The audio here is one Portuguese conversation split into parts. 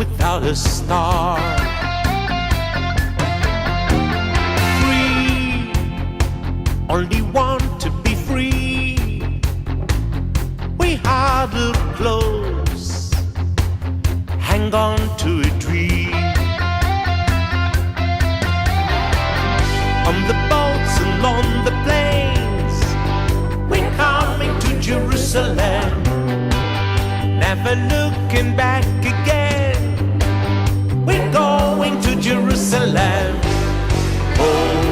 without a star. Free, only want to be free. We huddle close, hang on to a dream. On the boats and on the planes, we're coming to Jerusalem, never looking back again. We're going to Jerusalem. Oh,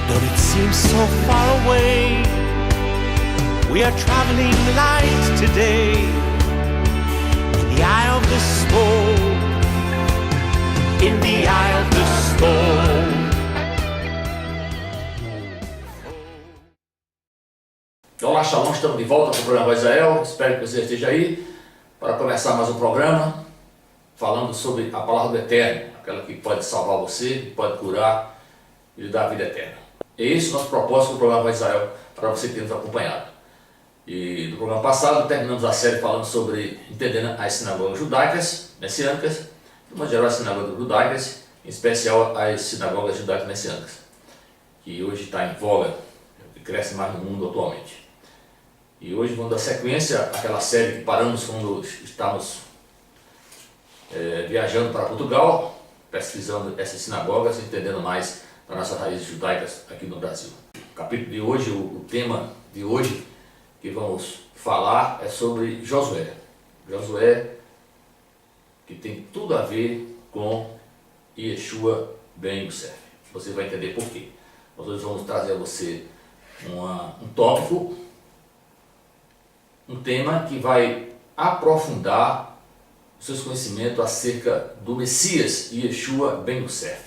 though it seems so far away, we are traveling light today in the eye of the storm, in the eye of the storm. Olá, Shalom, estamos de volta para o programa Israel. Espero que você esteja aí para começar mais um programa falando sobre a palavra do Eterno, aquela que pode salvar você, que pode curar e lhe dar a vida eterna. É esse o nosso propósito do programa Israel, para você que tem nos acompanhado. E no programa passado terminamos a série falando sobre entendendo as sinagogas judaicas, messiânicas, de uma geral as sinagogas judaicas, em especial as sinagogas judaicas messiânicas, que hoje está em voga, que cresce mais no mundo atualmente. E hoje vamos dar sequência àquela série que paramos quando estávamos viajando para Portugal, pesquisando essas sinagogas, entendendo mais das nossas raízes judaicas aqui no Brasil. O capítulo de hoje, o tema de hoje que vamos falar é sobre Josué. Josué, que tem tudo a ver com Yeshua ben Yosef. Você vai entender por quê. Nós hoje vamos trazer a você um tópico, um tema que vai aprofundar os seus conhecimentos acerca do Messias Yeshua ben Yosef,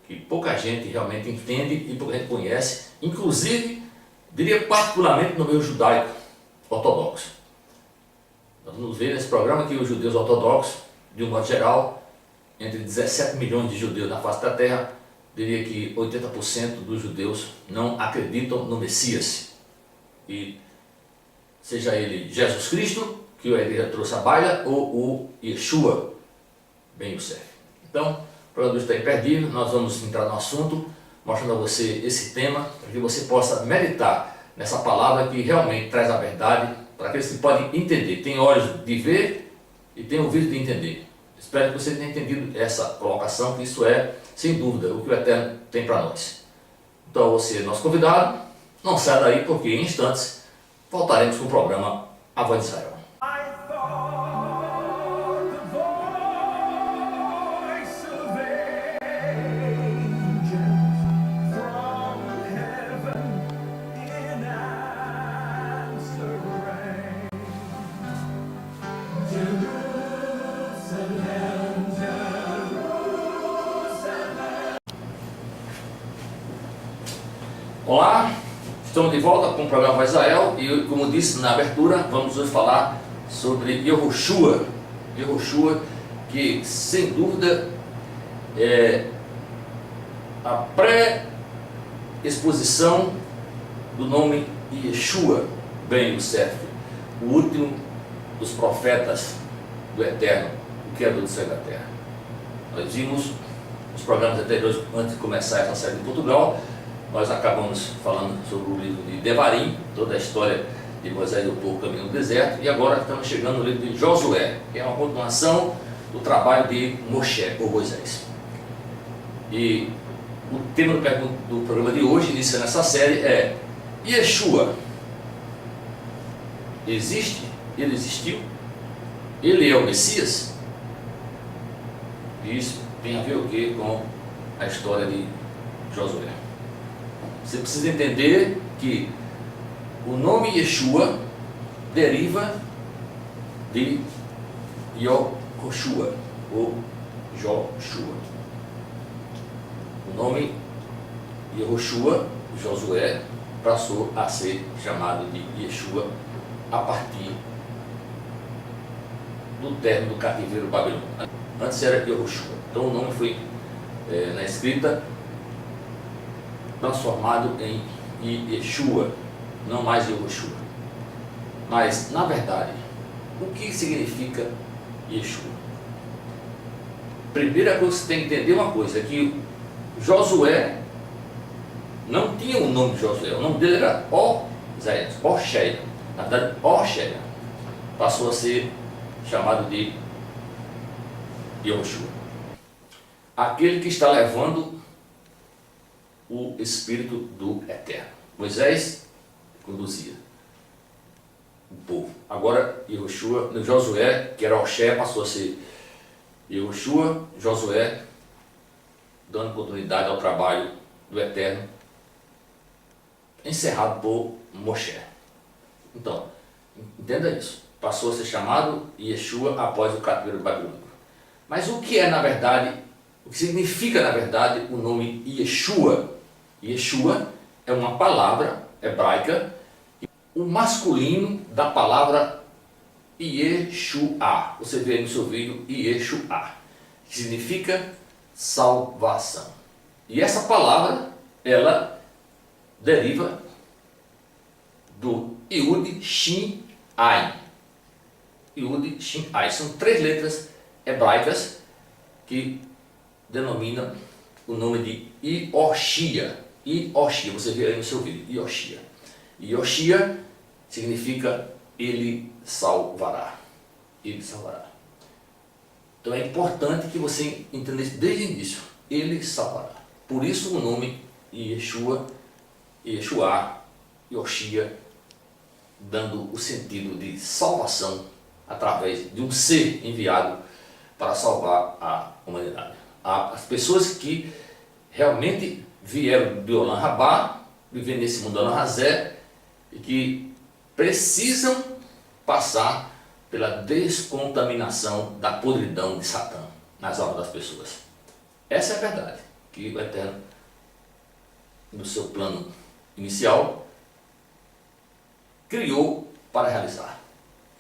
que pouca gente realmente entende e pouca gente conhece, inclusive, diria particularmente no meio judaico ortodoxo. Nós vamos ver nesse programa que os judeus ortodoxos, de um modo geral, entre 17 milhões de judeus na face da terra, diria que 80% dos judeus não acreditam no Messias. E seja ele Jesus Cristo, que a igreja trouxe à baila, ou o Yeshua ben Yosef. Então, para não estar imperdível, nós vamos entrar no assunto, mostrando a você esse tema, para que você possa meditar nessa palavra que realmente traz a verdade, para aqueles que podem entender, tem olhos de ver e tem ouvido de entender. Espero que você tenha entendido essa colocação, que isso é, sem dúvida, o que o Eterno tem para nós. Então, você, nosso convidado, não sai daí, porque em instantes voltaremos com o programa A Voz de Israel. Olá, estamos de volta com o programa Voz de Israel e, como disse na abertura, vamos hoje falar sobre Yehoshua. Yehoshua, que sem dúvida é a pré-exposição do nome Yeshua ben Yosef, o último dos profetas do Eterno, o Criador do céu e da terra. Nós vimos nos programas anteriores, antes de começar essa série em Portugal, nós acabamos falando sobre o livro de Devarim, toda a história de Moisés e o povo caminhando no deserto, e agora estamos chegando no livro de Josué, que é uma continuação do trabalho de Moshe, ou Moisés. E o tema do programa de hoje, iniciando essa série, é Yeshua. Existe? Ele existiu? Ele é o Messias? Isso tem a ver o que com a história de Josué. Você precisa entender que o nome Yeshua deriva de Yehoshua, ou Joshua. O nome Yehoshua, Josué, passou a ser chamado de Yeshua a partir do término do cativeiro babilônico. Antes era Yehoshua. Então o nome foi, na escrita, transformado em Yeshua, não mais Yehoshua. Mas, na verdade, o que significa Yeshua. Primeira coisa que você tem que entender uma coisa, é que Josué não tinha o nome de Josué, o nome dele era Oséia. Na verdade, Oséia passou a ser chamado de Yeshua, aquele que está levando o Espírito do Eterno. Moisés conduzia o povo. Agora Josué, que era Oséia, passou a ser Josué, dando continuidade ao trabalho do Eterno, encerrado por Moshe. Então, entenda isso. Passou a ser chamado Yeshua após o cativeiro babilônico. Mas o que é, na verdade, o que significa, na verdade, o nome Yeshua? Yeshua é uma palavra hebraica, o masculino da palavra Yeshua. Você vê no seu vídeo Yeshua, que significa salvação. E essa palavra, ela deriva do Yud Shin Ain. Yud Shin Ain. São 3 letras hebraicas que denominam o nome de Ioshia. Ioshia, você vê aí no seu vídeo, Ioshia. Ioshia significa Ele salvará. Ele salvará. Então é importante que você entenda isso desde o início. Ele salvará. Por isso o nome Yeshua, Yoshia, dando o sentido de salvação através de um ser enviado para salvar a humanidade. As pessoas que realmente vieram do Olam Rabá, vivendo nesse mundo Olam Hazé, e que precisam passar pela descontaminação da podridão de Satã nas almas das pessoas. Essa é a verdade que o Eterno, no seu plano inicial, criou para realizar.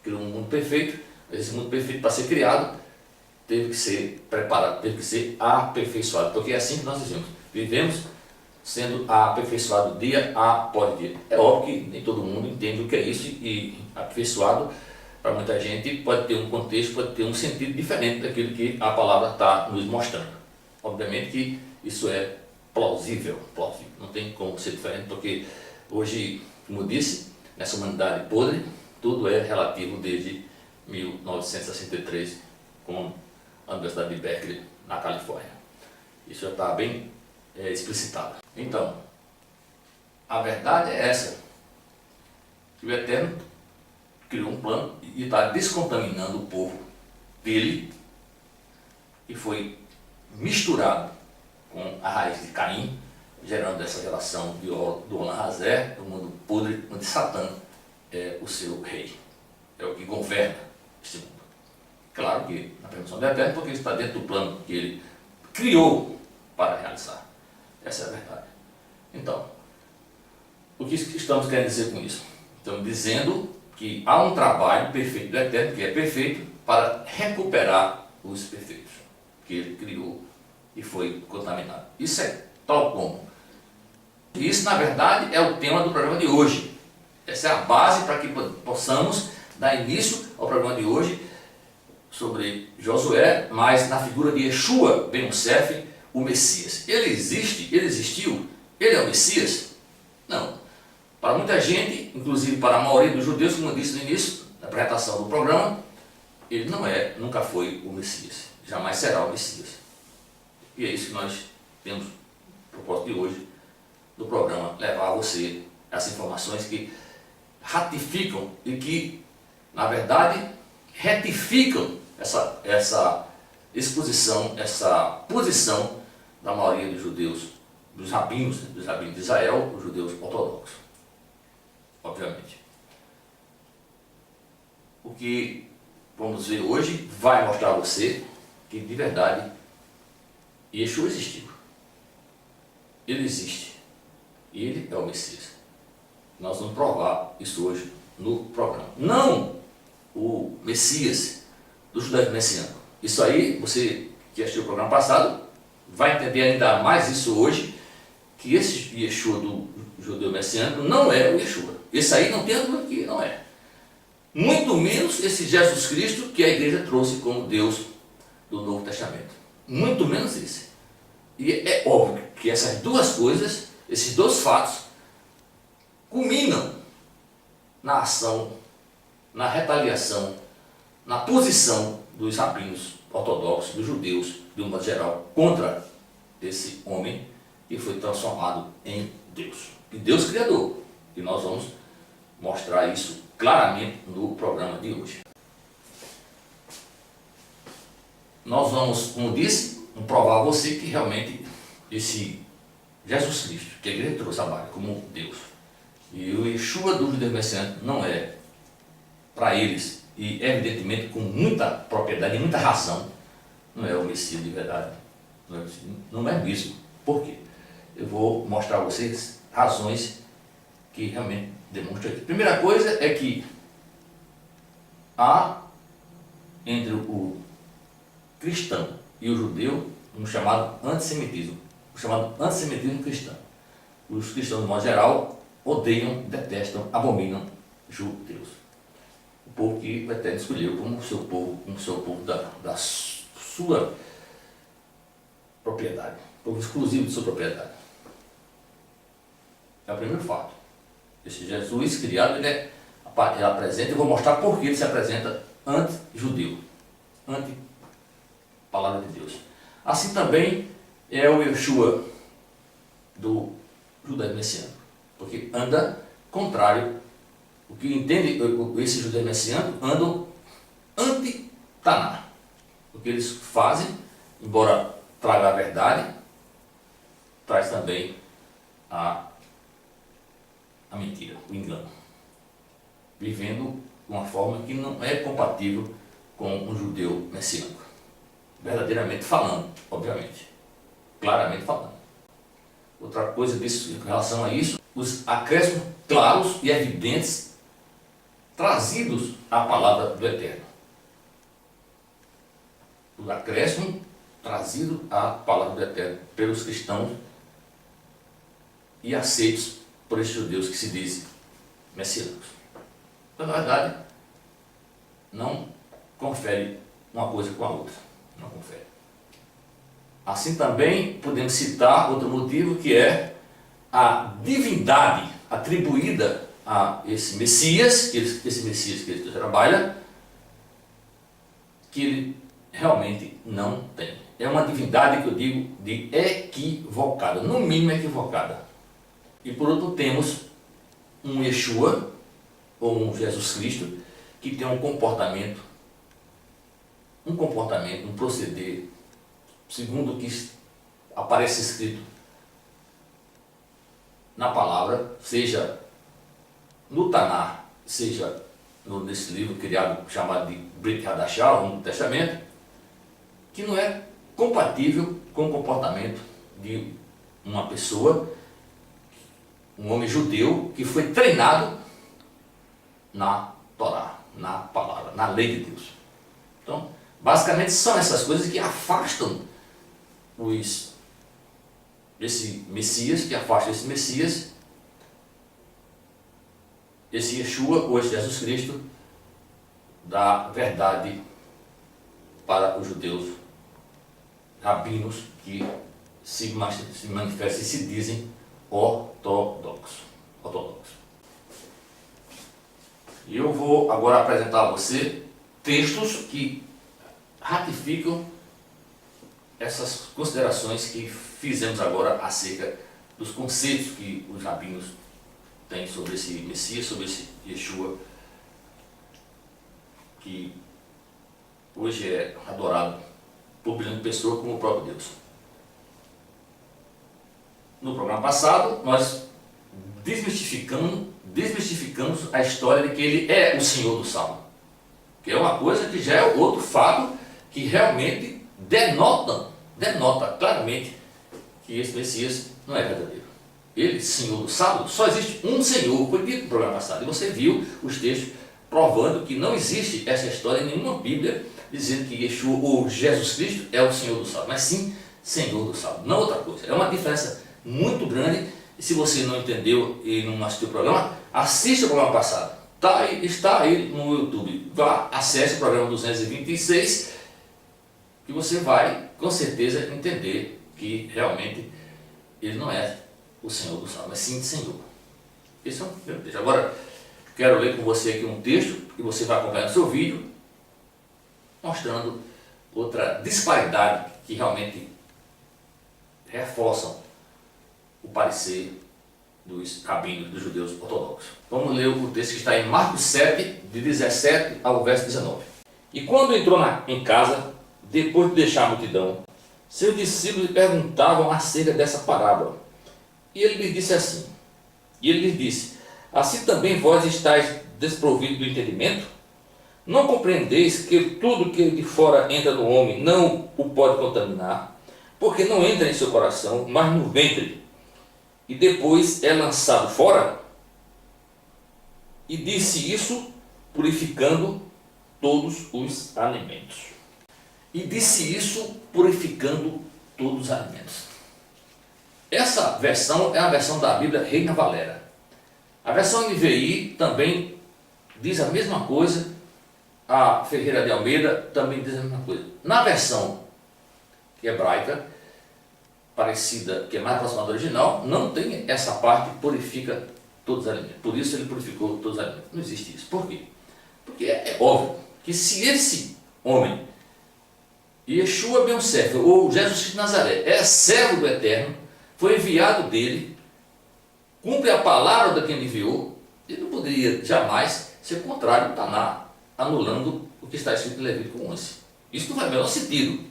Criou um mundo perfeito, mas esse mundo perfeito, para ser criado, teve que ser preparado, teve que ser aperfeiçoado, porque é assim que nós vivemos sendo aperfeiçoado dia após dia. É óbvio que nem todo mundo entende o que é isso, e aperfeiçoado para muita gente pode ter um contexto, pode ter um sentido diferente daquilo que a palavra está nos mostrando. Obviamente que isso é plausível, não tem como ser diferente, porque hoje, como eu disse, nessa humanidade podre, tudo é relativo desde 1963, com a Universidade de Berkeley, na Califórnia. Isso já está bem explicitado. Então, a verdade é essa, que o Eterno criou um plano e está descontaminando o povo dele, que foi misturado com a raiz de Caim, gerando essa relação do Olam Hazé, do mundo podre, onde Satã é o seu rei, é o que governa este mundo. Claro que na permissão do Eterno, porque isso está dentro do plano que ele criou para realizar. Essa é a verdade. Então, o que estamos querendo dizer com isso? Estamos dizendo que há um trabalho perfeito do Eterno, que é perfeito, para recuperar os perfeitos que ele criou e foi contaminado. Isso é tal como. Isso, na verdade, é o tema do programa de hoje. Essa é a base para que possamos dar início ao programa de hoje sobre Josué, mas na figura de Yeshua ben Yosef, o Messias. Ele existiu, ele é o Messias? Não. Para muita gente, inclusive para a maioria dos judeus, como eu disse no início, na apresentação do programa, ele nunca foi o Messias, jamais será o Messias. E é isso que nós temos propósito de hoje do programa, levar a você essas informações que ratificam e que, na verdade, retificam essa exposição, essa posição da maioria dos judeus, dos rabinos de Israel, os judeus ortodoxos, obviamente. O que vamos ver hoje vai mostrar a você que, de verdade, Yeshua existiu. Ele existe. E ele é o Messias. Nós vamos provar isso hoje no programa. Não o Messias do judaísmo messiânico. Isso aí, você que assistiu o programa passado, vai entender ainda mais isso hoje, que esse Yeshua do judeu messiânico não é o Yeshua. Esse aí não tem dúvida que não é. muito menos esse Jesus Cristo que a igreja trouxe como Deus do Novo Testamento. Muito menos esse. E é óbvio que essas duas coisas, esses dois fatos, culminam na ação, na retaliação, na posição dos rabinos ortodoxos, dos judeus, de um modo geral, contra esse homem que foi transformado em Deus. E Deus Criador. E nós vamos mostrar isso claramente no programa de hoje. Nós vamos, como disse, provar a você que realmente esse Jesus Cristo, que a igreja trouxe a Bíblia como Deus, e o Yeshua do judeu messiânico não é para eles, e evidentemente com muita propriedade e muita razão, não é o Messias de verdade. Não é mesmo. Por quê? Eu vou mostrar a vocês razões que realmente demonstram isso. Primeira coisa é que há entre o cristão e o judeu um chamado antissemitismo. O chamado antissemitismo cristão. Os cristãos, de modo geral, odeiam, detestam, abominam judeus. O povo que o Eterno escolheu como seu povo da sua propriedade, povo exclusivo de sua propriedade. É o primeiro fato. Esse Jesus criado, ele apresenta, eu vou mostrar por que ele se apresenta anti-judeu, anti-palavra de Deus. Assim também é o Yeshua do judaísmo messiânico, porque anda contrário. O que entende esse judeu messiânico andam anti-Taná. O que eles fazem, embora traga a verdade, traz também a mentira, o engano. Vivendo de uma forma que não é compatível com um judeu messiânico. Verdadeiramente falando, obviamente. Claramente falando. Outra coisa em relação a isso, os acréscimos claros e evidentes trazidos à palavra do Eterno. O acréscimo trazido à palavra do Eterno pelos cristãos e aceitos por esses judeus que se dizem messiânicos. Então, na verdade, não confere uma coisa com a outra. Não confere. Assim também podemos citar outro motivo, que é a divindade atribuída a esse Messias que ele trabalha, que ele realmente não tem. É uma divindade que eu digo de equivocada, no mínimo equivocada. E por outro temos um Yeshua, ou um Jesus Cristo, que tem um comportamento, um proceder, segundo o que aparece escrito na palavra, seja no Taná, seja nesse livro criado, chamado de Brit Hadashah, o Novo Testamento, que não é compatível com o comportamento de uma pessoa, um homem judeu, que foi treinado na Torá, na palavra, na lei de Deus. Então, basicamente são essas coisas que afastam esse Messias, esse Yeshua ou esse Jesus Cristo, da verdade para os judeus rabinos que se manifestam e se dizem ortodoxos. E eu vou agora apresentar a você textos que ratificam essas considerações que fizemos agora acerca dos conceitos que os rabinos têm sobre esse Messias, sobre esse Yeshua, que hoje é adorado por bilhões de pessoas como o próprio Deus. No programa passado, nós desmistificamos a história de que ele é o Senhor do Salmo, que é uma coisa que já é outro fato que realmente denota claramente que esse Messias não é verdadeiro. Ele, Senhor do Salmo, só existe um Senhor, foi dito no programa passado, e você viu os textos provando que não existe essa história em nenhuma Bíblia dizendo que Yeshua ou Jesus Cristo é o Senhor do Salmo, mas sim Senhor do Salmo, não outra coisa. É uma diferença muito grande, e se você não entendeu e não assistiu o programa, assista o programa passado. está aí no YouTube. Vá, acesse o programa 226, que você vai com certeza entender que realmente ele não é o Senhor do Salmo, mas sim o Senhor. Esse é um primeiro texto. Agora, quero ler com você aqui um texto que você vai acompanhar no seu vídeo, mostrando outra disparidade que realmente reforçam o parecer dos rabinos, dos judeus ortodoxos. Vamos ler o texto que está em Marcos 7, de 17 ao verso 19. E quando entrou em casa, depois de deixar a multidão, seus discípulos lhe perguntavam acerca dessa parábola. E ele lhes disse assim, assim também vós estáis desprovidos do entendimento? Não compreendeis que tudo que de fora entra no homem não o pode contaminar, porque não entra em seu coração, mas no ventre, e depois é lançado fora? E disse isso purificando todos os alimentos. Essa versão é a versão da Bíblia Reina Valera. A versão NVI também diz a mesma coisa, a Ferreira de Almeida também diz a mesma coisa. Na versão hebraica, parecida, que é mais próxima do original, não tem essa parte purifica todos os alimentos. Por isso ele purificou todos os alimentos. Não existe isso. Por quê? Porque é óbvio que se esse homem, Yeshua ben Yosef, ou Jesus Cristo de Nazaré, é servo do Eterno, foi enviado dele, cumpre a palavra da quem ele enviou, ele não poderia jamais ser contrário ao Taná, anulando o que está escrito em Levítico 11. Isso não faz o menor sentido.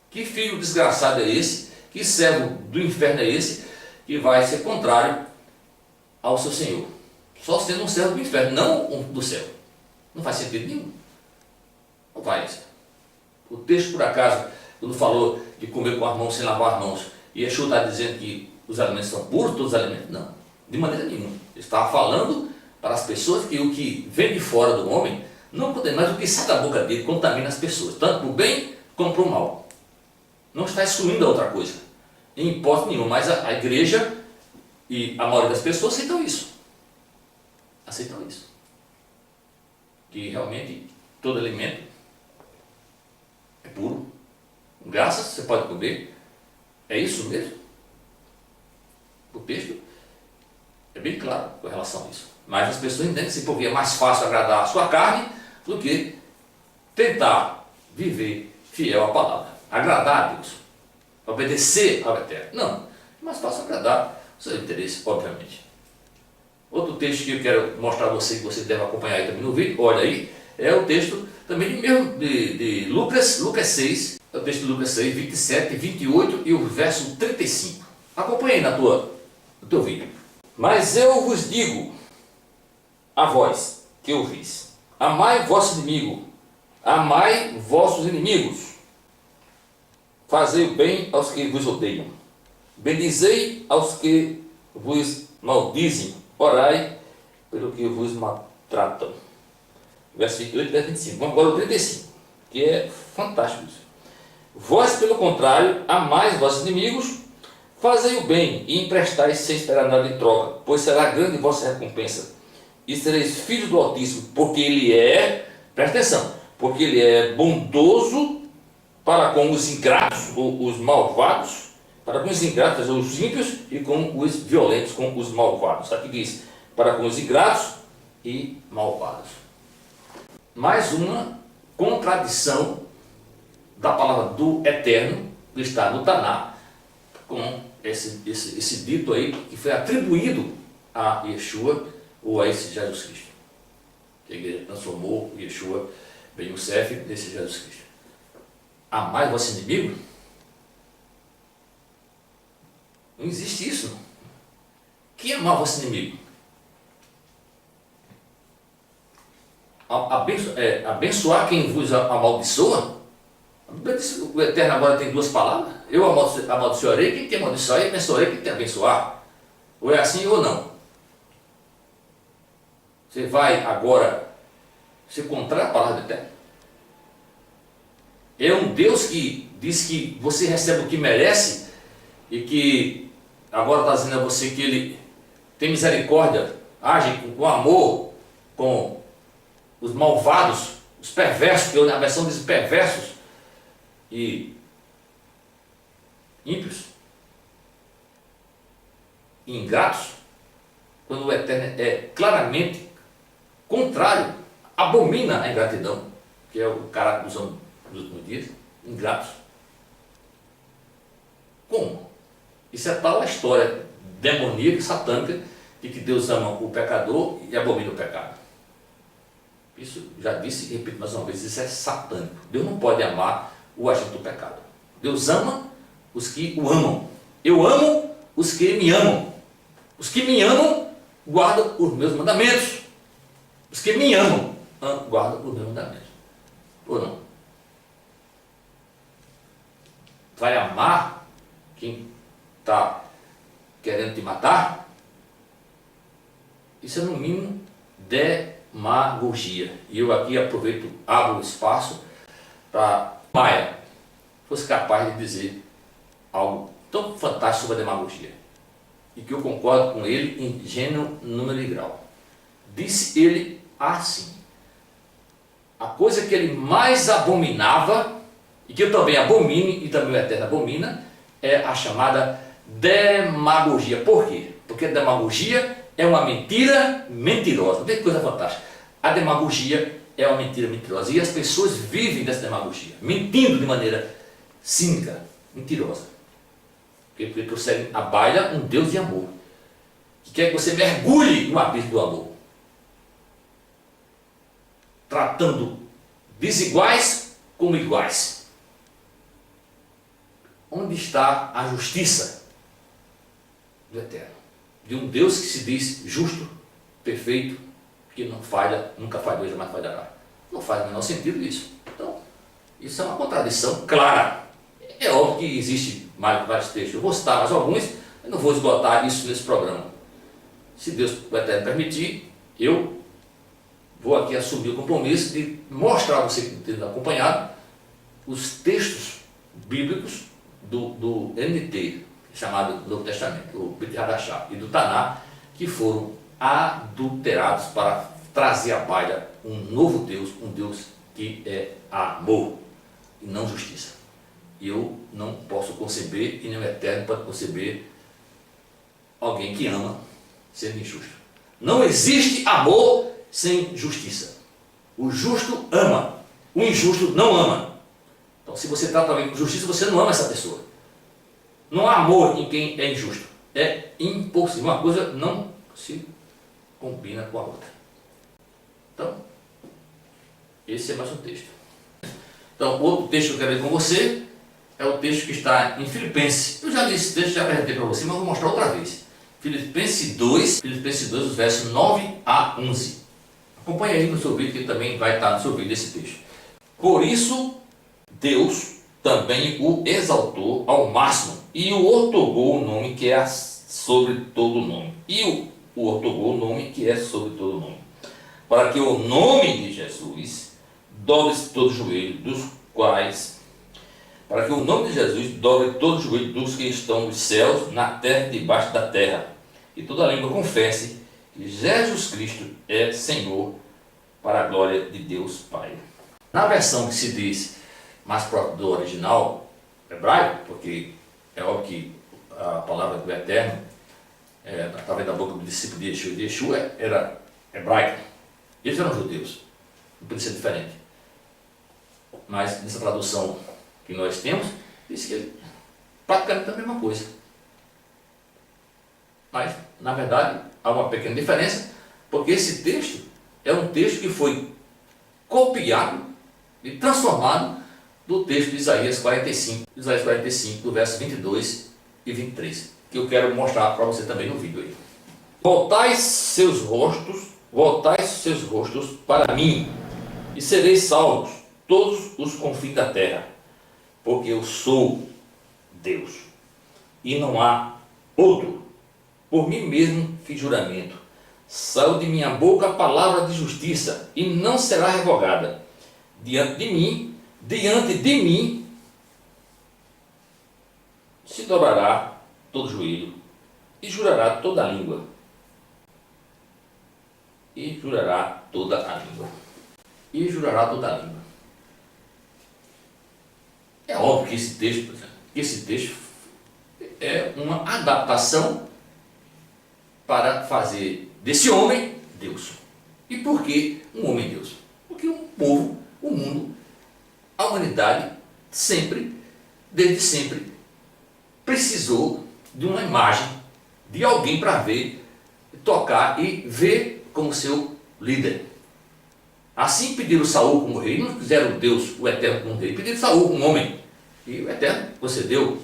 Que filho desgraçado é esse? Que servo do inferno é esse que vai ser contrário ao seu Senhor? Só sendo um servo do inferno, não um do céu. Não faz sentido nenhum. Não faz. O texto, por acaso, quando falou de comer com as mãos sem lavar as mãos, e Yeshua está dizendo que os alimentos são puros, todos os alimentos? Não, de maneira nenhuma. Ele estava falando para as pessoas que o que vem de fora do homem não pode mais, o que sai da boca dele contamina as pessoas, tanto para o bem como para o mal. Não está excluindo a outra coisa, em hipótese nenhuma, mas a igreja e a maioria das pessoas aceitam isso. Aceitam isso. Que realmente todo alimento é puro. Graças, você pode comer. É isso mesmo? O texto é bem claro com relação a isso. Mas as pessoas entendem que porque é mais fácil agradar a sua carne do que tentar viver fiel à palavra. Agradar a Deus, obedecer ao Eterno. Não, é mais fácil agradar o seu interesse, obviamente. Outro texto que eu quero mostrar a você, que você deve acompanhar aí também no vídeo, olha aí, é o texto também de Lucas 6, é o texto de Lucas 6, 27, 28 e o verso 35. Acompanhe aí no teu vídeo. Mas eu vos digo, a vós que ouvis, amai vosso inimigo, amai vossos inimigos, fazei o bem aos que vos odeiam, bendizei aos que vos maldizem, orai pelo que vos maltratam. Versículo 25. Vamos agora ao 35, que é fantástico isso. Vós, pelo contrário, amais vossos inimigos, fazei o bem e emprestais sem esperar nada em troca, pois será grande vossa recompensa, e sereis filhos do Altíssimo, porque Ele é, presta atenção, porque Ele é bondoso para com os ingratos, ou os malvados, para com os ingratos, os ímpios, e com os violentos, com os malvados. Aqui diz, para com os ingratos e malvados. Mais uma contradição da palavra do Eterno, que está no Taná, com esse dito aí, que foi atribuído a Yeshua, ou a esse Jesus Cristo. Que a igreja transformou Yeshua ben Yosef nesse Jesus Cristo. Amai vosso inimigo? Não existe isso. Que amar vosso inimigo? Abençoar quem vos amaldiçoa? O Eterno agora tem duas palavras. Eu amaldiçoarei quem te amaldiçoar e abençoarei quem te abençoar. Ou é assim ou não? Você vai agora se contrário à palavra do Eterno? É um Deus que diz que você recebe o que merece e que agora está dizendo a você que Ele tem misericórdia, age com amor com os malvados, os perversos, que a versão diz perversos e ímpios, ingratos, quando o Eterno é claramente contrário, abomina a ingratidão, que é o caráter dos homens dos últimos dias, ingratos. Como? Isso é tal a história demoníaca e satânica de que Deus ama o pecador e abomina o pecado. Isso já disse e repito mais uma vez, isso é satânico. Deus não pode amar o agente do pecado. Deus ama os que o amam. Eu amo os que me amam. Os que me amam guardam os meus mandamentos. Os que me amam guardam os meus mandamentos. Ou não? Vai amar quem está querendo te matar? Isso é no mínimo demagogia. E eu aqui aproveito, abro o espaço para Maia fosse capaz de dizer algo tão fantástico sobre a demagogia. E que eu concordo com ele em gênero, número e grau. Disse ele assim: a coisa que ele mais abominava, e que eu também abomine, e também o Eterno abomina, é a chamada demagogia. Por quê? Porque a demagogia é uma mentira mentirosa. Vê que coisa fantástica. A demagogia é uma mentira mentirosa. E as pessoas vivem dessa demagogia, mentindo de maneira cínica, mentirosa. Porque prossegue a baila um Deus de amor, que quer que você mergulhe no abismo do amor, tratando desiguais como iguais. Onde está a justiça do Eterno? De um Deus que se diz justo, perfeito, que não falha, nunca falhou e jamais falhará. Não faz o menor sentido isso. Então, isso é uma contradição clara. É óbvio que existe vários textos. Eu vou citar mais alguns, eu não vou esgotar isso nesse programa. Se Deus o Eterno permitir, eu vou aqui assumir o compromisso de mostrar a você que tem acompanhado os textos bíblicos do NT, chamado Novo Testamento, o Brit Hadashah, e do Taná, que foram adulterados para trazer à baila um novo Deus, um Deus que é amor e não justiça. E eu não posso conceber, e nem o Eterno pode conceber, alguém que ama sendo injusto. Não existe amor sem justiça. O justo ama, o injusto não ama. Então, se você trata alguém com justiça, você não ama essa pessoa. Não há amor em quem é injusto. É impossível. Uma coisa não se combina com a outra. Então, esse é mais um texto. Então, outro texto que eu quero ler com você é o texto que está em Filipenses. Eu já li esse texto, já apresentei para você, mas vou mostrar outra vez. Filipenses 2, os versos 9 a 11. Acompanhe aí no seu vídeo, que também vai estar no seu vídeo esse texto. Por isso, Deus também o exaltou ao máximo e o outorgou o nome que é sobre todo nome. E o outorgou o nome que é sobre todo nome. Para que o nome de Jesus dobre-se todo o joelho dos quais... Para que o nome de Jesus dobre todo o joelho dos que estão nos céus, na terra e debaixo da terra. E toda língua confesse que Jesus Cristo é Senhor, para a glória de Deus Pai. Na versão que se diz mais próximo do original hebraico, porque é óbvio que a palavra do Eterno, através da boca do discípulo de Yeshua, era hebraica. Eles eram judeus, não podia ser diferente. Mas nessa tradução que nós temos, diz que é praticamente a mesma coisa. Mas, na verdade, há uma pequena diferença, porque esse texto é um texto que foi copiado e transformado do texto de Isaías 45, do verso 22 e 23, que eu quero mostrar para você também no vídeo aí. Voltai seus rostos para mim, e sereis salvos, todos os confins da terra, porque eu sou Deus, e não há outro. Por mim mesmo fiz juramento, saiu de minha boca a palavra de justiça, e não será revogada. Diante de mim, se dobrará todo joelho, e jurará toda língua. e jurará toda a língua. E jurará toda a língua. É óbvio que esse texto é uma adaptação para fazer desse homem Deus. E por que um homem Deus? Porque o povo, o mundo, a humanidade sempre, desde sempre, precisou de uma imagem, de alguém para ver, tocar e ver como seu líder. Assim pediram Saul como rei, não quiseram Deus, o Eterno, como rei, pediram Saul como homem. E o Eterno concedeu.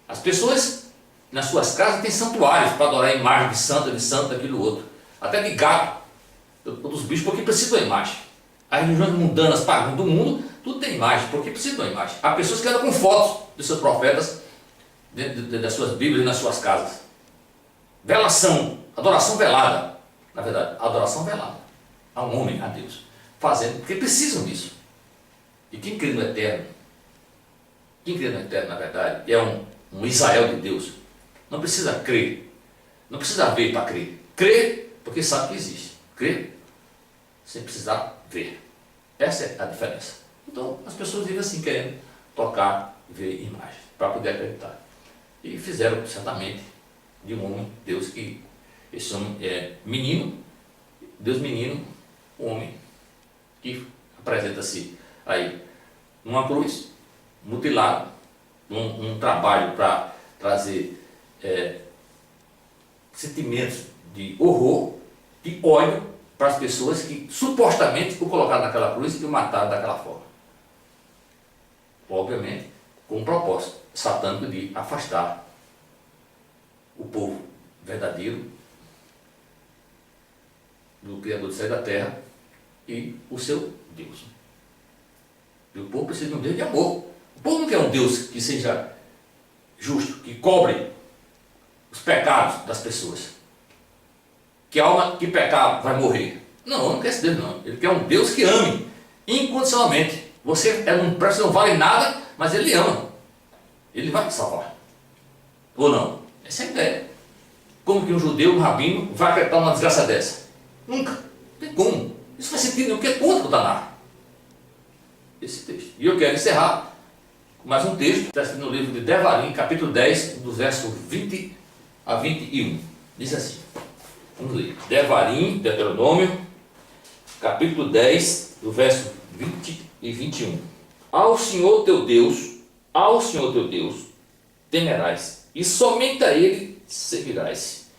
As pessoas nas suas casas têm santuários para adorar a imagem de santo, aquilo outro. Até de gato, dos bichos, porque precisam da imagem. As religiões mundanas, pagãs do mundo, tudo tem imagem, porque precisam da imagem. Há pessoas que andam com fotos dos seus profetas dentro das suas bíblias e nas suas casas. Velação, adoração velada. Na verdade, adoração velada a um homem, a Deus, fazendo, porque precisam disso. E quem crê no Eterno, na verdade, é um Israel de Deus, não precisa crer, não precisa ver para crer. Crê porque sabe que existe. Crê sem precisar ver. Essa é a diferença. Então, as pessoas vivem assim, querendo tocar e ver imagem, para poder acreditar. E fizeram, certamente, de um homem, Deus, que esse homem é menino, Deus menino, o homem, que apresenta-se aí numa cruz, mutilado, um trabalho para trazer sentimentos de horror, de ódio para as pessoas que supostamente o colocaram naquela cruz e o mataram daquela forma. Obviamente, com um propósito satânico de afastar o povo verdadeiro do Criador do céu e da terra e o seu Deus. E o povo precisa de um Deus de amor. O povo não quer um Deus que seja justo, que cobre os pecados das pessoas. Que a alma que pecar vai morrer. Não quer esse Deus não. Ele quer um Deus que ame incondicionalmente. Você não presta, não vale nada, mas Ele ama. Ele vai te salvar. Ou não? Essa é a ideia. Como que um judeu, um rabino, vai acreditar numa desgraça dessa? Nunca. Não tem como. Isso faz sentido, o que é contra o Tanar. Esse texto. E eu quero encerrar com mais um texto, que está escrito no livro de Devarim, capítulo 10, do verso 20 a 21. Diz assim. Vamos ler. Devarim, Deuteronômio, capítulo 10, do verso 20 e 21. Ao Senhor teu Deus, temerás, e somente a Ele servirás.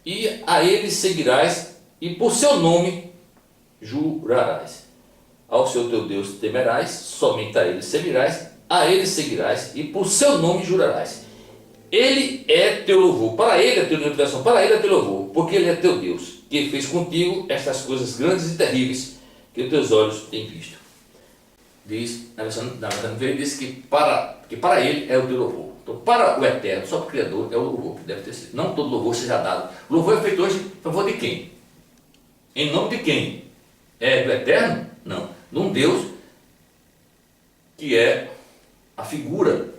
E a Ele seguirás, e por seu nome jurarás. Ao Senhor teu Deus temerás, somente a Ele servirás, a Ele seguirás, e por seu nome jurarás. Ele é teu louvor, para Ele é teu universal, para Ele é teu louvor, porque Ele é teu Deus, que fez contigo estas coisas grandes e terríveis que os teus olhos têm visto. Diz, na versão diz que para Ele é o teu louvor. Então, para o Eterno, só para o Criador, é o louvor que deve ter sido. Não todo louvor seja dado. O louvor é feito hoje em favor de quem? Em nome de quem? É do Eterno? Não. De um Deus que é a figura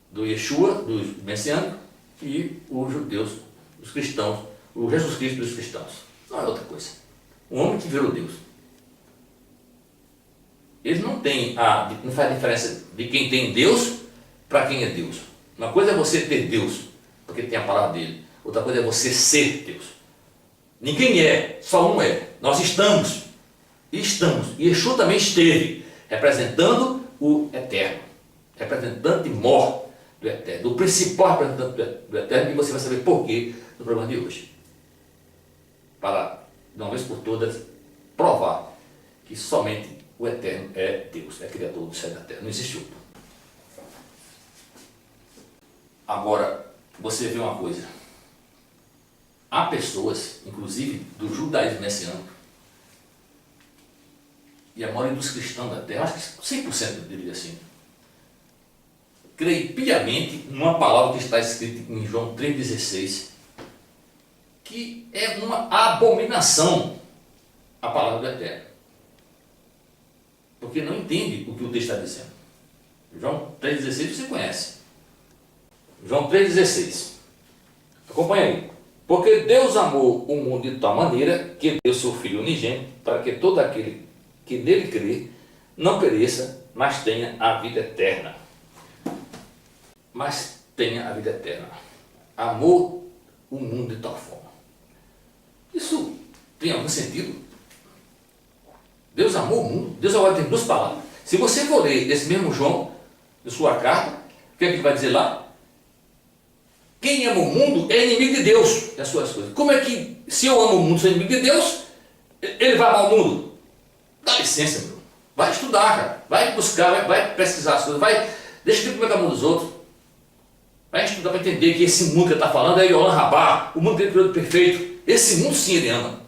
do Yeshua, do messiânico, e os judeus, os cristãos, o Jesus Cristo dos cristãos. Não é outra coisa. Um homem que virou Deus. Eles não faz diferença de quem tem Deus para quem é Deus. Uma coisa é você ter Deus, porque tem a palavra dele. Outra coisa é você ser Deus. Ninguém é, só um é. Nós estamos. E Yeshua também esteve, representando o Eterno. Representante mor do Eterno. O principal representante do Eterno, e você vai saber por quê no programa de hoje. Para, de uma vez por todas, provar que somente o Eterno é Deus, é Criador do céu e da terra, não existe outro. Agora, você vê uma coisa. Há pessoas, inclusive do judaísmo messiânico, e a maioria dos cristãos da terra, acho que 100% eu diria assim, creem piamente numa palavra que está escrita em João 3,16, que é uma abominação a palavra do Eterno. Porque não entende o que o texto está dizendo. João 3,16 você conhece. João 3,16. Acompanha aí. Porque Deus amou o mundo de tal maneira que deu seu Filho unigênito para que todo aquele que nele crê não pereça, mas tenha a vida eterna. Mas tenha a vida eterna. Amou o mundo de tal forma. Isso tem algum sentido? Deus amou o mundo. Deus agora tem duas palavras. Se você for ler esse mesmo João, de sua carta, o que é que ele vai dizer lá? Quem ama o mundo é inimigo de Deus, e as suas coisas. Como é que, se eu amo o mundo, sou inimigo de Deus, ele vai amar o mundo? Dá licença, meu. Vai estudar, cara. Vai buscar, vai pesquisar as coisas. Deixa de comer com a mão dos outros. Vai estudar para entender que esse mundo que ele está falando é Yolan Rabá, o mundo dele criado perfeito. Esse mundo sim ele ama.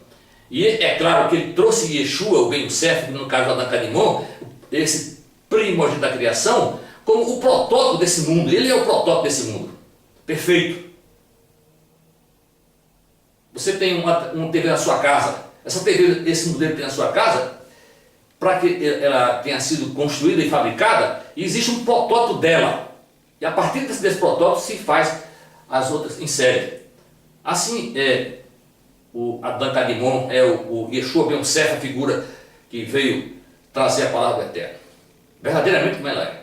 E é claro que ele trouxe Yeshua, o Ben Yosef, no caso da Cadimon, esse primogênito da criação, como o protótipo desse mundo. Ele é o protótipo desse mundo. Perfeito. Você tem uma TV na sua casa. Essa TV, esse modelo que tem na sua casa, para que ela tenha sido construída e fabricada, existe um protótipo dela. E a partir desse protótipo se faz as outras em série. Assim o Adão Cadimon é o Yeshua Ben Yosef, a figura que veio trazer a palavra eterna. Verdadeiramente como ela é.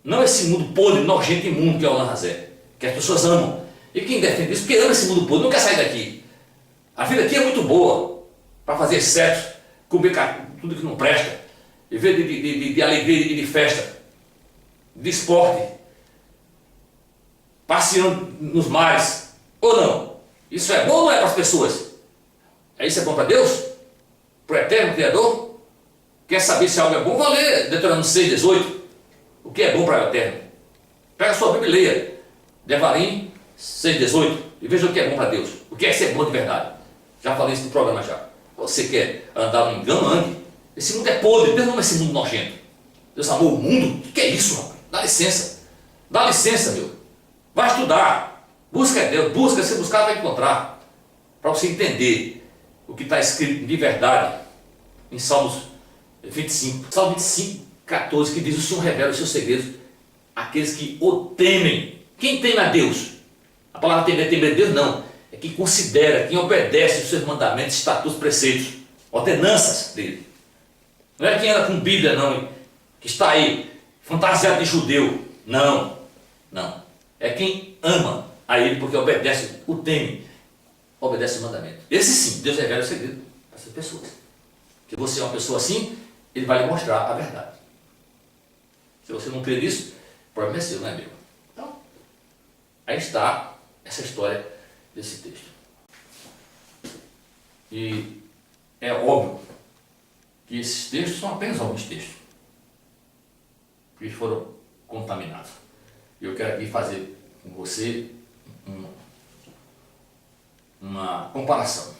Não esse mundo podre, nojento e imundo que é o Lanrazé, que as pessoas amam. E quem defende isso, porque ama esse mundo podre, não quer sair daqui. A vida aqui é muito boa para fazer sexo, comer tudo que não presta, viver de alegria e de festa, de esporte, passeando nos mares, ou não? Isso é bom ou não é para as pessoas? Isso é bom para Deus? Para o eterno Criador? Quer saber se algo é bom? Vá ler Deuteronômio 6,18. O que é bom para o eterno? Pega a sua Bíblia e leia. Devarim 6,18. E veja o que é bom para Deus. O que é ser bom de verdade. Já falei isso no programa já. Você quer andar no engano, ande. Esse mundo é podre. Deus não é esse mundo nojento. Deus amou o mundo. O que é isso, mano? Dá licença. Dá licença, meu. Vai estudar. Busca Deus. Busca. Se buscar, vai encontrar. Para você entender o que está escrito de verdade em Salmos 25. Salmo 25, 14, que diz: o Senhor revela os seus segredos àqueles que o temem. Quem teme a Deus? A palavra temer a Deus não. É quem considera, quem obedece os seus mandamentos, estatutos, preceitos, ordenanças dele. Não é quem anda com Bíblia, não, que está aí fantasiado de judeu. Não, não. É quem ama a ele porque obedece, o teme, obedece o mandamento. Esse sim, Deus revela o segredo para essas pessoas. Se você é uma pessoa assim, ele vai lhe mostrar a verdade. Se você não crê nisso, o problema é seu, não é meu. Então, aí está essa história desse texto. E é óbvio que esses textos são apenas alguns textos que foram contaminados. Eu quero aqui fazer com você uma comparação.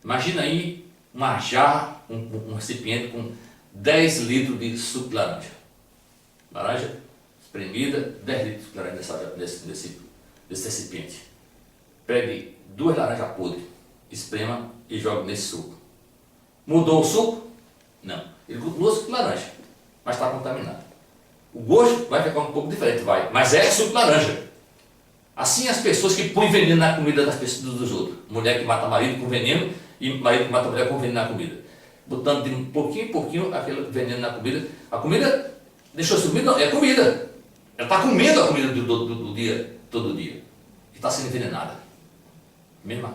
Imagina aí uma jarra, um recipiente com 10 litros de suco de laranja. Laranja espremida, 10 litros de suco de laranja desse recipiente. Pegue 2 laranjas podres, esprema e jogue nesse suco. Mudou o suco? Não. Ele continua suco de laranja, mas está contaminado. O gosto vai ficar um pouco diferente, mas é suco de laranja. Assim as pessoas que põem veneno na comida das pessoas, dos outros. Mulher que mata marido com veneno e marido que mata mulher com veneno na comida. Botando de pouquinho em pouquinho aquele veneno na comida. A comida deixou sumir? Não, é comida. Ela está comendo a comida do dia, todo dia. E está sendo envenenada. A mesma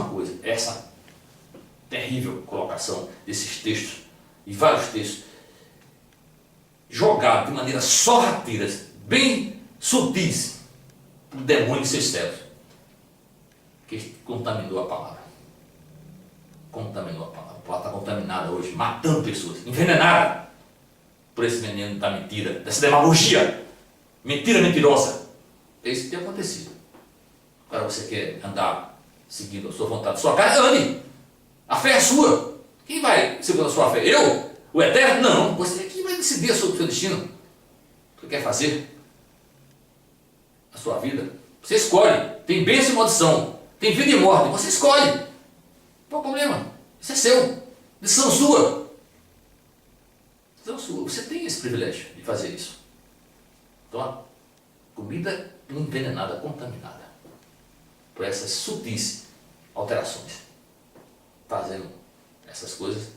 coisa, essa terrível colocação desses textos, e vários textos, jogados de maneira sorrateiras, bem sutis, por demônio e seus servos, que contaminou a palavra. Contaminou a palavra. A palavra está contaminada hoje, matando pessoas, envenenada por esse veneno da mentira, dessa demagogia, mentira mentirosa. É isso que tem acontecido. Agora você quer andar seguindo a sua vontade, a sua cara, ande. A fé é sua. Quem vai segundo a sua fé? Eu? O Eterno? Não. Você é quem vai decidir sobre o seu destino. O que você quer fazer? A sua vida. Você escolhe. Tem bênção e maldição. Tem vida e morte. Você escolhe. Qual é o problema? Isso é seu. Decisão sua. Decisão sua. Você tem esse privilégio de fazer isso. Então, comida envenenada, contaminada, por essas sutis alterações, fazendo essas coisas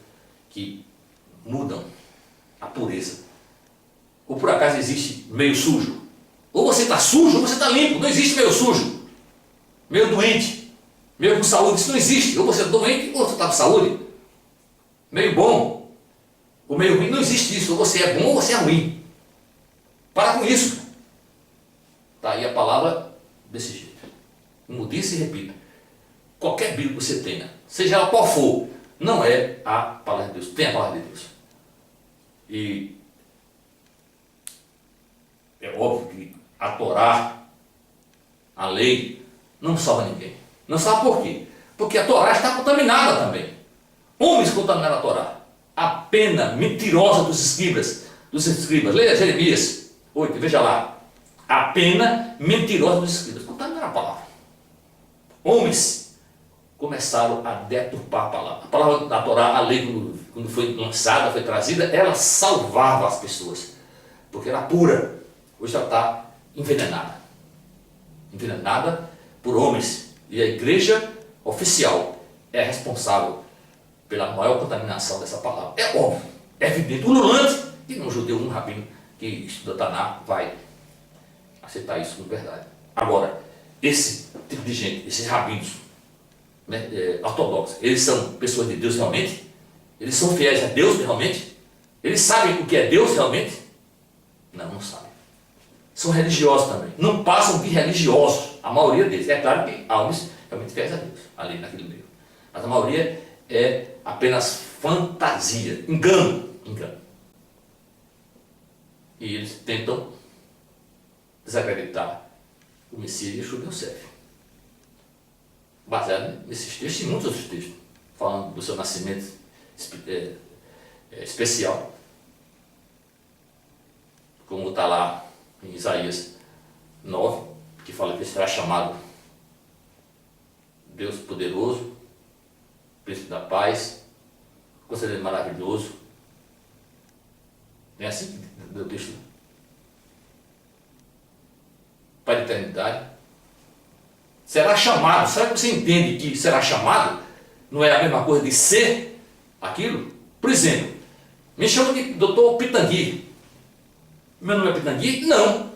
que mudam a pureza. Ou por acaso existe meio sujo? Ou você está sujo ou você está limpo, não existe meio sujo, meio doente, meio com saúde, isso não existe. Ou você é doente ou você está com saúde, meio bom ou meio ruim, não existe isso. Ou você é bom ou você é ruim. Para com isso. Está aí a palavra desse jeito. Como disse e repito, qualquer Bíblia que você tenha, seja ela qual for, não é a palavra de Deus, tem a palavra de Deus. E é óbvio que a Torá, a lei, não salva ninguém. Não salva por quê? Porque a Torá está contaminada também. Homens contaminaram a Torá. A pena mentirosa dos escribas. Leia Jeremias 8, veja lá. A pena mentirosa dos escribas. Contaminaram a palavra. Homens começaram a deturpar a palavra. A palavra da Torá, a lei, quando foi lançada, foi trazida, ela salvava as pessoas. Porque era pura. Hoje ela está envenenada. Envenenada por homens. E a igreja oficial é responsável pela maior contaminação dessa palavra. É óbvio, é evidente, ululante, e um judeu, um rabino que estuda Taná vai aceitar isso como verdade. Agora, esse tipo de gente, esses rabinos, né, ortodoxos, eles são pessoas de Deus realmente? Eles são fiéis a Deus realmente? Eles sabem o que é Deus realmente? Não, não sabem. São religiosos também, não passam de religiosos, a maioria deles. É claro que há homens realmente fiéis a Deus, ali naquele meio. Mas a maioria é apenas fantasia, engano. E eles tentam desacreditar o Messias Yeshua Ben Yosef, baseado nesses textos e muitos outros textos, falando do seu nascimento especial, como está lá em Isaías 9, que fala que ele será chamado Deus poderoso, Príncipe da paz, Conselheiro maravilhoso. É assim que o texto. Pai da eternidade. Será chamado. Será que você entende que será chamado não é a mesma coisa de ser aquilo? Por exemplo, me chamam de Dr. Pitangui. Meu nome é Pitangui? Não.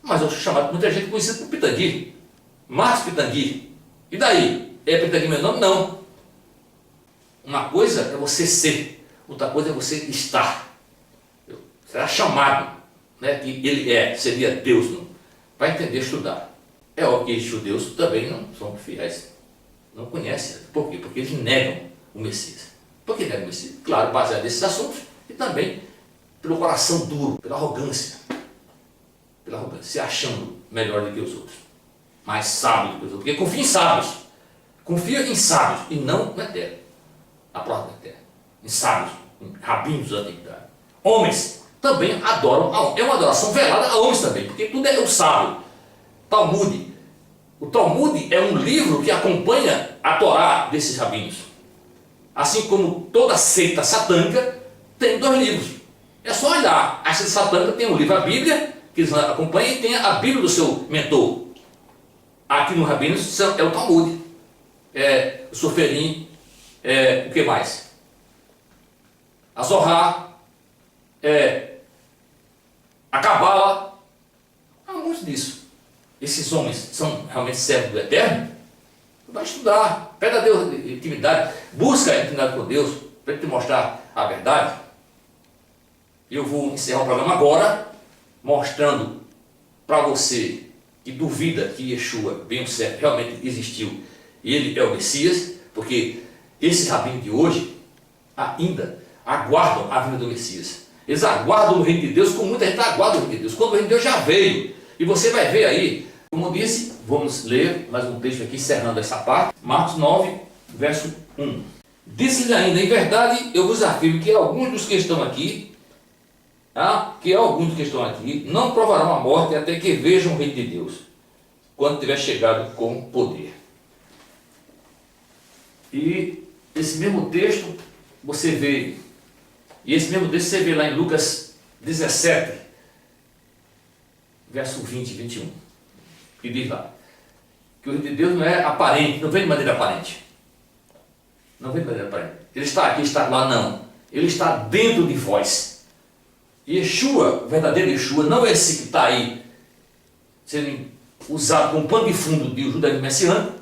Mas eu sou chamado, muita gente conhecida por Pitangui. Marcos Pitangui. E daí? É Pitangui meu nome? Não. Uma coisa é você ser, outra coisa é você estar. Será chamado, né, que ele seria Deus. Não? Vai entender, estudar. É óbvio que os judeus também não são fiéis. Não conhecem. Por quê? Porque eles negam o Messias. Por que negam o Messias? Claro, baseado nesses assuntos e também pelo coração duro, pela arrogância, se achando melhor do que os outros, mais sábio do que os outros, porque confia em sábios, confia em sábios e não no eterno, na palavra eterna, em sábios, em rabinos da antiguidade. Homens também adoram, é uma adoração velada a homens também, porque tudo é o sábio. Talmud, o Talmud é um livro que acompanha a Torá desses rabinos, assim como toda seita satânica tem 2 livros. É só olhar, a seita satânica tem um livro, a Bíblia, que eles acompanham, e tem a Bíblia do seu mentor. Aqui no Rabino é o Talmud, o Soferim, o que mais? A Zohar, a Cabala, há muitos disso. Esses homens são realmente servos do Eterno? Vai estudar, pede a Deus intimidade, busca a intimidade com Deus, para Ele te mostrar a verdade. Eu vou encerrar o programa agora, mostrando para você que duvida que Yeshua Ben Yosef realmente existiu, ele é o Messias, porque esses rabinos de hoje ainda aguardam a vinda do Messias. Eles aguardam o reino de Deus, como muita gente aguarda o reino de Deus, quando o reino de Deus já veio. E você vai ver aí, como eu disse, vamos ler mais um texto aqui, encerrando essa parte, Marcos 9, verso 1. Disse-lhe ainda, em verdade, eu vos afirmo que alguns dos que estão aqui, não provarão a morte até que vejam o reino de Deus, quando tiver chegado com poder. E esse mesmo texto você vê, lá em Lucas 17, verso 20 e 21, que diz lá, que o reino de Deus não é aparente, não vem de maneira aparente. Não vem de maneira aparente. Ele está aqui, está lá, não. Ele está dentro de vós. Yeshua, o verdadeiro Yeshua, não é esse que está aí sendo usado como pano de fundo de judaísmo messiânico,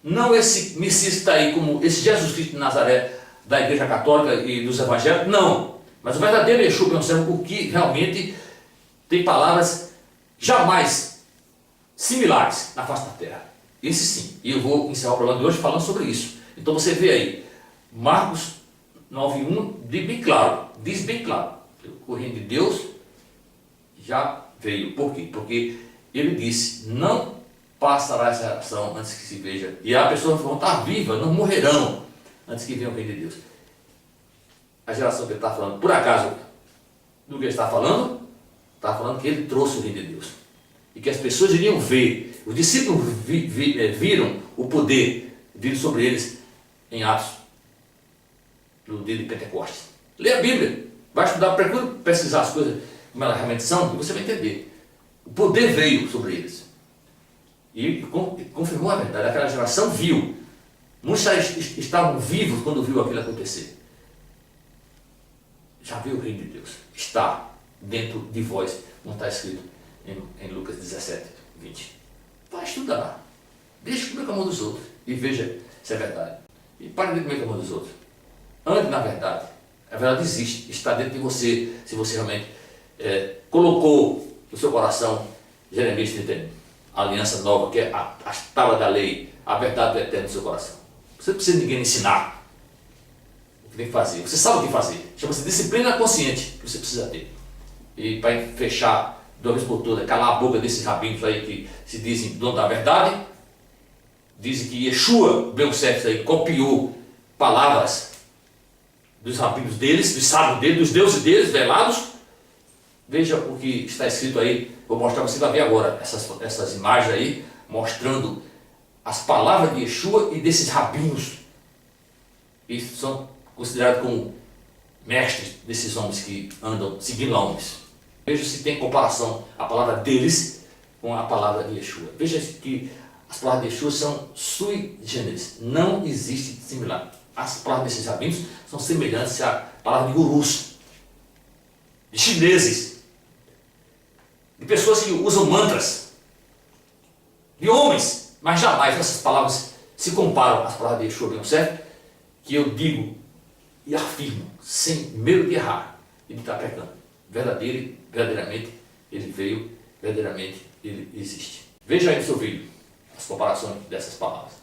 não esse Messias que está aí como esse Jesus Cristo de Nazaré da Igreja Católica e dos Evangelhos, não. Mas o verdadeiro Yeshua, o que realmente tem palavras jamais similares na face da terra. Esse sim. E eu vou encerrar o programa de hoje falando sobre isso. Então você vê aí, Marcos 9:1 diz bem claro, o reino de Deus já veio. Por quê? Porque ele disse, não passará essa geração antes que se veja. E as pessoas vão estar vivas, não morrerão antes que venha o reino de Deus. A geração que ele está falando, por acaso, do que ele está falando que ele trouxe o reino de Deus. E que as pessoas iriam ver. Os discípulos viram o poder vindo sobre eles em Atos, no dia de Pentecostes. Lê a Bíblia, vai estudar, procura pesquisar as coisas como elas realmente são, e você vai entender. O poder veio sobre eles. E confirmou a verdade. Aquela geração viu. Muitos estavam vivos quando viu aquilo acontecer. Já viu o reino de Deus. Está dentro de vós, como está escrito em Lucas 17:20. Vai estudar. Deixa comer com a mão dos outros e veja se é verdade. E pare de comer com a mão dos outros. Ande na verdade. A verdade existe, está dentro de você, se você realmente colocou no seu coração Jeremias 31, a aliança nova, que é a tábua da lei, a verdade do eterno no seu coração. Você não precisa de ninguém ensinar o que tem que fazer. Você sabe o que fazer. Chama-se disciplina consciente que você precisa ter. E para fechar de uma vez por todas, calar a boca desses rabinos aí que se dizem dono da verdade, dizem que Yeshua, bem certo aí, copiou palavras dos rabinos deles, dos sábios deles, dos deuses deles, velados. Veja o que está escrito aí, vou mostrar, você vai ver agora essas imagens aí, mostrando as palavras de Yeshua e desses rabinos, que são considerados como mestres desses homens que andam seguindo homens. Veja se tem comparação a palavra deles com a palavra de Yeshua. Veja que as palavras de Yeshua são sui generis, não existe similar. As palavras desses rabinos são semelhantes à palavra de gurus, de chineses, de pessoas que usam mantras, de homens, mas jamais essas palavras se comparam às palavras de Yeshua, bem certo? Que eu digo e afirmo, sem medo de errar e de estar pecando. Verdadeiramente ele veio, verdadeiramente ele existe. Veja aí no seu vídeo as comparações dessas palavras.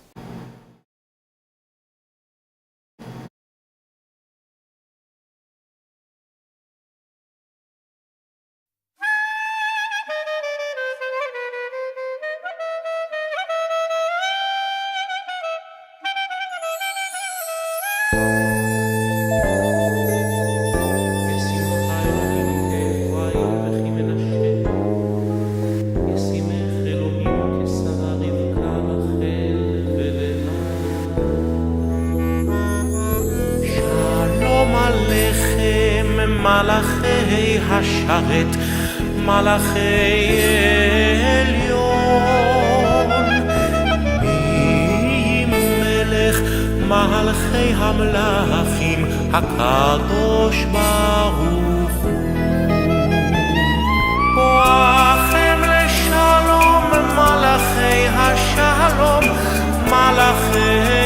מלאכי השרת, מלאכי עליון, מי מלך מלכי המלאכים, הקדוש ברוך הוא. בואכם לשלום, מלאכי השלום, מלאכי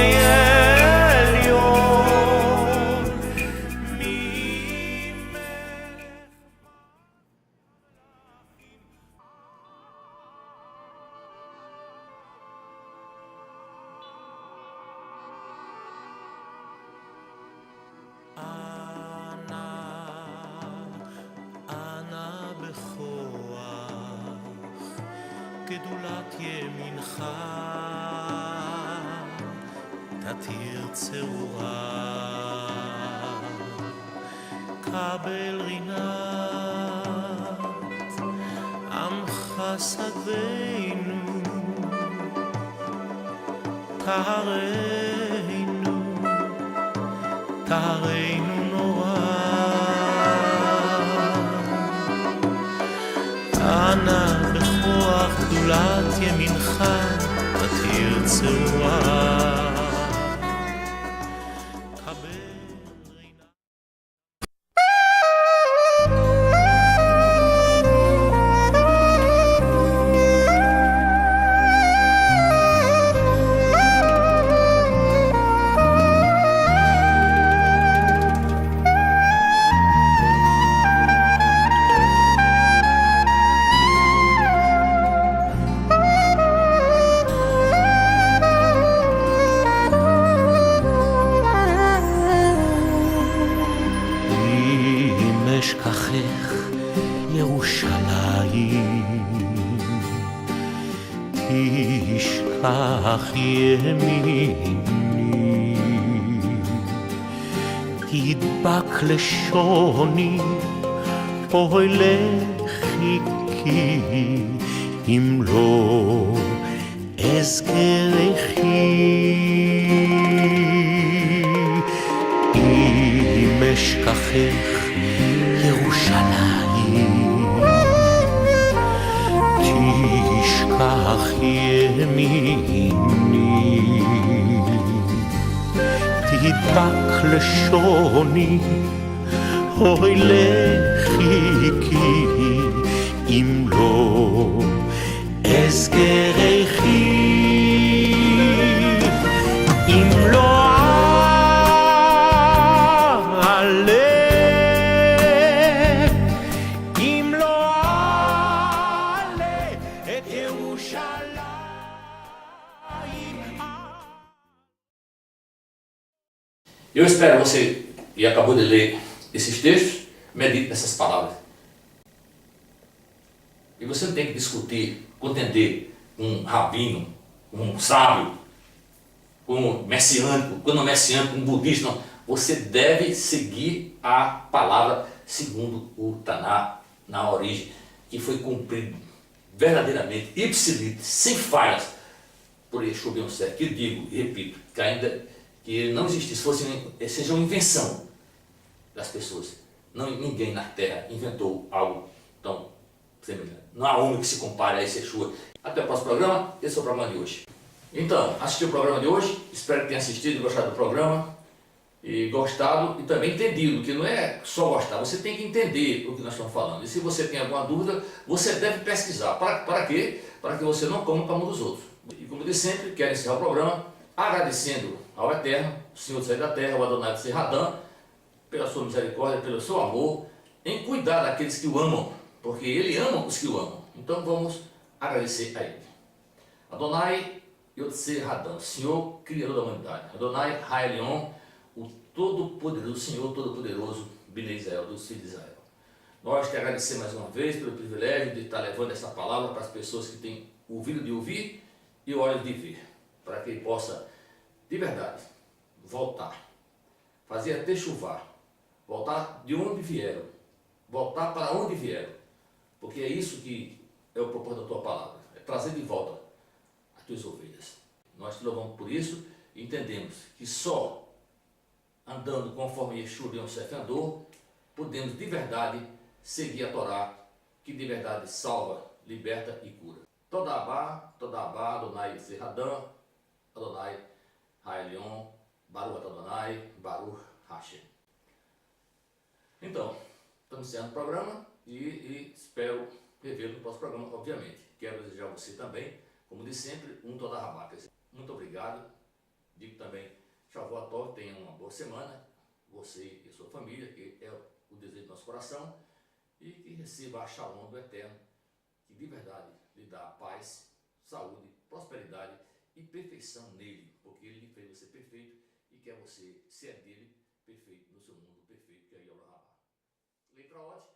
גדולת ימינך תתיר צרורה, קבל רינת עמך שדנו, טהרנו נורא. אנא בכוח גדולת ימינך ותרצוה. אשכחך ירושלים, תשכח ימיני, תדבק לשוני, אוי לחיקי, אם לא אזכרכי. אם אשכחך ירושלים, תשכח ימיני, תדבק לשוני, אוי לחיקי, אם לא אזכרכי. אם לא Eu espero você, que acabou de ler esses textos, medite nessas palavras. E você não tem que discutir, contender com um rabino, com um sábio, com um messiânico, com um messiânico, com um budista. Não. Você deve seguir a palavra segundo o Taná, na origem, que foi cumprido verdadeiramente, ipsilite, sem falhas, por Yeshua Ben Yosef, que digo e repito, que ainda que ele não existisse, seja uma invenção das pessoas. Ninguém na Terra inventou algo tão semelhante. Não há homem que se compare a esse Yeshua. Até o próximo programa, esse é o programa de hoje. Então, assistiu o programa de hoje, espero que tenha assistido e gostado do programa, e gostado e também entendido, que não é só gostar, você tem que entender o que nós estamos falando. E se você tem alguma dúvida, você deve pesquisar. Para quê? Para que você não coma o pão dos outros. E como eu disse sempre, quero encerrar o programa agradecendo ao Eterno, o Senhor do Céu e da Terra, o Adonai de Radam, pela sua misericórdia, pelo seu amor, em cuidar daqueles que o amam, porque Ele ama os que o amam. Então vamos agradecer a Ele. Adonai Yotze Radam, Senhor Criador da humanidade. Adonai Haelion, o Todo-Poderoso, Senhor Todo-Poderoso, Bnei Israel, dos filhos de Israel. Nós te agradecemos mais uma vez pelo privilégio de estar levando essa palavra para as pessoas que têm ouvido de ouvir e olhos de ver, para que possa, de verdade, voltar, fazer até chuvar, voltar de onde vieram, voltar para onde vieram, porque é isso que é o propósito da tua palavra, é trazer de volta as tuas ovelhas. Nós te louvamos por isso e entendemos que só andando conforme Yeshua Ben Yosef andou, podemos de verdade seguir a Torá, que de verdade salva, liberta e cura. Todabá, Adonai Zerradam, Adonai Haelion, Baruch Adonai, Baruch Hashem. Então, estamos encerrando o programa e espero revê-lo no próximo programa, obviamente. Quero desejar a você também, como de sempre, um Todabá. Muito obrigado. Digo também, Shavuot Tov, tenha uma boa semana, você e sua família, que é o desejo do nosso coração, e que receba a Shalom do Eterno, que de verdade lhe dá paz, saúde, prosperidade e perfeição nele, porque ele fez você perfeito e quer você ser dele perfeito no seu mundo perfeito, que é Yolah Rabá. Letra ótima.